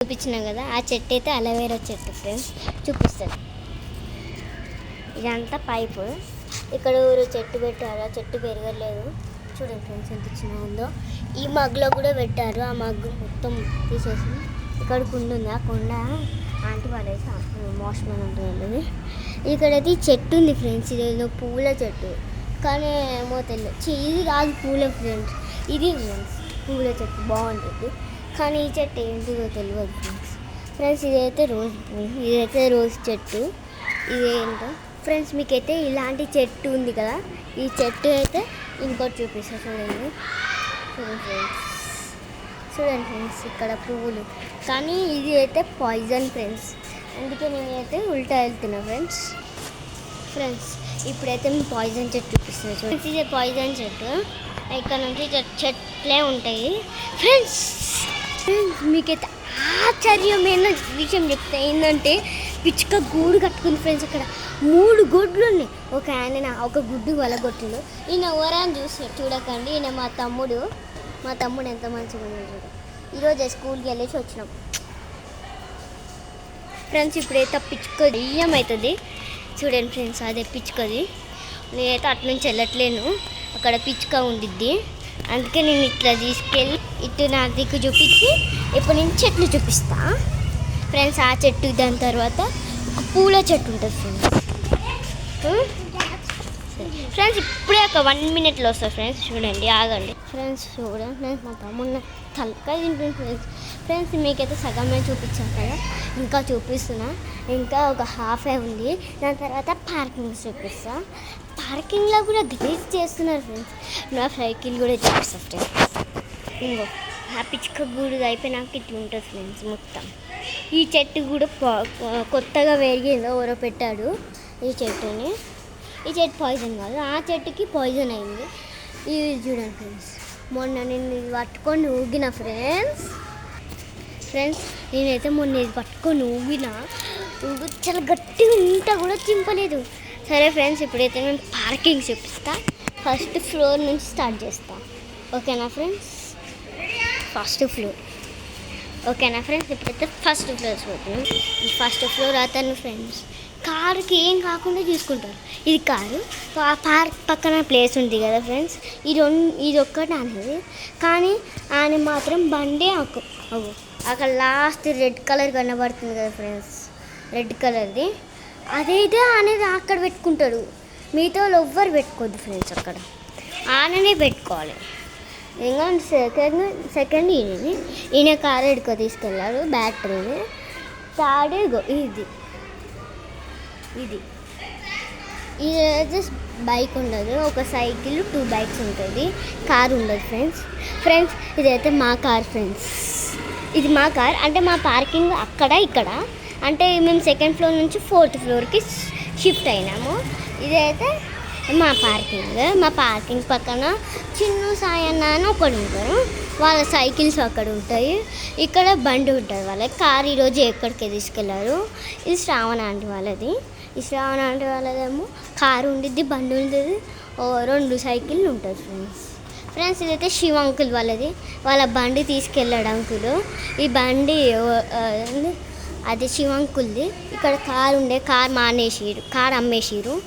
చూపించినా కదా ఆ చెట్టు అయితే అలోవేరా చెట్టు ఫ్రెండ్స్ చూపిస్తుంది. ఇదంతా పైపు. ఇక్కడ ఊరు చెట్టు పెట్టారు, ఆ చెట్టు పెరగలేదు. చూడండి ఫ్రెండ్స్ ఎంత చిన్నగా ఉందో. ఈ మగ్గులో కూడా పెట్టారు, ఆ మగ్గు మొత్తం తీసేసి ఇక్కడ కుండ ఉంది. ఆ కుండ ఆంటీ వాళ్ళేసి మోసమని ఉంటుంది. ఇక్కడైతే ఈ చెట్టు ఉంది ఫ్రెండ్స్, ఇదేదో పూల చెట్టు కానీ ఏమో తెలియదు. ఇది కాదు పూల ఫ్రెండ్స్, ఇది ఫ్రెండ్స్ పూల చెట్టు బాగుంటుంది కానీ ఈ చెట్టు ఏంటిదో తెలియదు ఫ్రెండ్స్. ఇదైతే రోజ్ చెట్టు. ఇదేంటో ఫ్రెండ్స్ మీకైతే ఇలాంటి చెట్టు ఉంది కదా, ఈ చెట్టు అయితే ఇంకోటి చూపిస్తా చూడండి. చూడండి ఫ్రెండ్స్ ఇక్కడ పువ్వులు, కానీ ఇది అయితే పాయిజన్ ఫ్రెండ్స్, అందుకే నేనైతే ఉల్టా వెళ్తున్నా ఫ్రెండ్స్. ఇప్పుడైతే మేము పాయిజన్ చెట్టు చూపిస్తున్నాను చూడండి. ఇది పాయిజన్ చెట్టు, ఇక్కడ నుంచి చెట్లే ఉంటాయి ఫ్రెండ్స్. మీకైతే ఆశ్చర్యమైన విషయం చెప్తా ఏంటంటే పిచ్చుక గూడు కట్టుకుంది ఫ్రెండ్స్. అక్కడ 3 గుడ్లు ఉన్నాయి. ఒక గుడ్డు వలగొట్టిండు. ఈయన ఎవరని చూడకండి, ఈయన మా తమ్ముడు ఎంత మంచిగా ఉన్నాడు చూడ. ఈరోజు స్కూల్కి వెళ్ళేసి వచ్చినాం ఫ్రెండ్స్. ఇప్పుడైతే పిచ్చుక దెయ్యం అవుతుంది చూడండి ఫ్రెండ్స్, అదే పిచ్చుకది. నేనైతే అటు నుంచి వెళ్ళట్లేను, అక్కడ పిచ్చుక ఉండిద్ది, అందుకే నేను ఇట్లా తీసుకెళ్ళి ఇటు నా దిక్కు చూపించి ఇప్పుడు నేను చెట్లు చూపిస్తా ఫ్రెండ్స్. ఆ చెట్టు దాని తర్వాత ఒక పూల చెట్టు ఉంటుంది ఫ్రెండ్స్. ఇప్పుడే ఒక 1 minute వస్తుంది ఫ్రెండ్స్, చూడండి ఆగండి ఫ్రెండ్స్. చూడండి ఫ్రెండ్స్ మా తమ్ముడు తలకాయ తింటుంది ఫ్రెండ్స్. మీకైతే సగమే చూపించాను కదా, ఇంకా చూపిస్తున్నా. ఇంకా ఒక హాఫే ఉంది, దాని తర్వాత పార్కింగ్ చూపిస్తా. పార్కింగ్లో కూడా గ్రేస్ చేస్తున్నారు ఫ్రెండ్స్. నా సైకిల్ కూడా చూపిస్తా ఫ్రెండ్స్. ఇంకో ఆ పిచ్చుక గూడు అయిపోయినాక ఇట్లా ఉంటుంది ఫ్రెండ్స్ మొత్తం. ఈ చెట్టు కూడా కొత్తగా పెరిగిందో ఎవరో పెట్టాడు ఈ చెట్టుని. ఈ చెట్టు పాయిజన్ కాదు, ఆ చెట్టుకి పాయిజన్ అయింది. ఇది చూడండి ఫ్రెండ్స్, మొన్న నేను ఇది పట్టుకొని ఊగిన ఫ్రెండ్స్. నేనైతే మొన్న ఇది పట్టుకొని ఊగిన చాలా గట్టిగా ఉంటా కూడా చింపలేదు. సరే ఫ్రెండ్స్, ఇప్పుడైతే నేను పార్కింగ్ చూపిస్తా. ఫస్ట్ ఫ్లోర్ నుంచి స్టార్ట్ చేస్తా, ఓకేనా ఫ్రెండ్స్? ఫస్ట్ ఫ్లోర్ ఓకేనా ఫ్రెండ్స్? ఇప్పుడైతే ఫస్ట్ ఫ్లోర్ చూద్దాం. ఈ ఫస్ట్ ఫ్లోర్ అతను ఫ్రెండ్స్ కారుకి ఏం కాకుండా చూసుకుంటారు. ఇది కారు, ఆ పార్క్ పక్కన ప్లేస్ ఉంది కదా ఫ్రెండ్స్, ఇది ఒక్కటి అనేది. కానీ ఆయన మాత్రం బండే అక్కడ లాస్ట్ రెడ్ కలర్ కనబడుతుంది కదా ఫ్రెండ్స్, రెడ్ కలర్ది అదైతే అనేది అక్కడ పెట్టుకుంటాడు. మిగతా వాళ్ళు ఎవ్వరు పెట్టుకోవద్దు ఫ్రెండ్స్, అక్కడ ఆయననే పెట్టుకోవాలి. ఇంకా సెకండ్ ఈయన కారు ఎడుకో తీసుకెళ్ళారు బ్యాటరీని. థర్డ్ ఇది జస్ట్ బైక్ ఉండదు, ఒక సైకిల్ 2 bikes ఉంటుంది, కారు ఉండదు ఫ్రెండ్స్. ఇదైతే మా కార్ ఫ్రెండ్స్, ఇది మా కార్. అంటే మా పార్కింగ్ అక్కడ ఇక్కడ, అంటే మేము 2nd floor నుంచి 4th floorకి షిఫ్ట్ అయినాము. ఇదైతే మా పార్కింగ్ పక్కన చిన్న సాయన్న అని ఒకడు ఉంటారు, వాళ్ళ సైకిల్స్ అక్కడ ఉంటాయి. ఇక్కడ బండి ఉంటుంది వాళ్ళకి. కారు ఈరోజు ఎక్కడికి తీసుకెళ్ళారు. ఇది శ్రావణ ఆంటీ వాళ్ళది. ఈ శ్రావణ ఆంటీ వాళ్ళదేమో కారు ఉండిద్ది, బండి ఉంటుంది, 2 సైకిళ్ళు ఉంటుంది ఫ్రెండ్స్. ఇదైతే శివ అంకుల్ వాళ్ళది, వాళ్ళ బండి తీసుకెళ్ళాడు అంకుల్. ఈ బండి అది శివ అంకుల్ది. ఇక్కడ కారు కారు అమ్మేసిరు.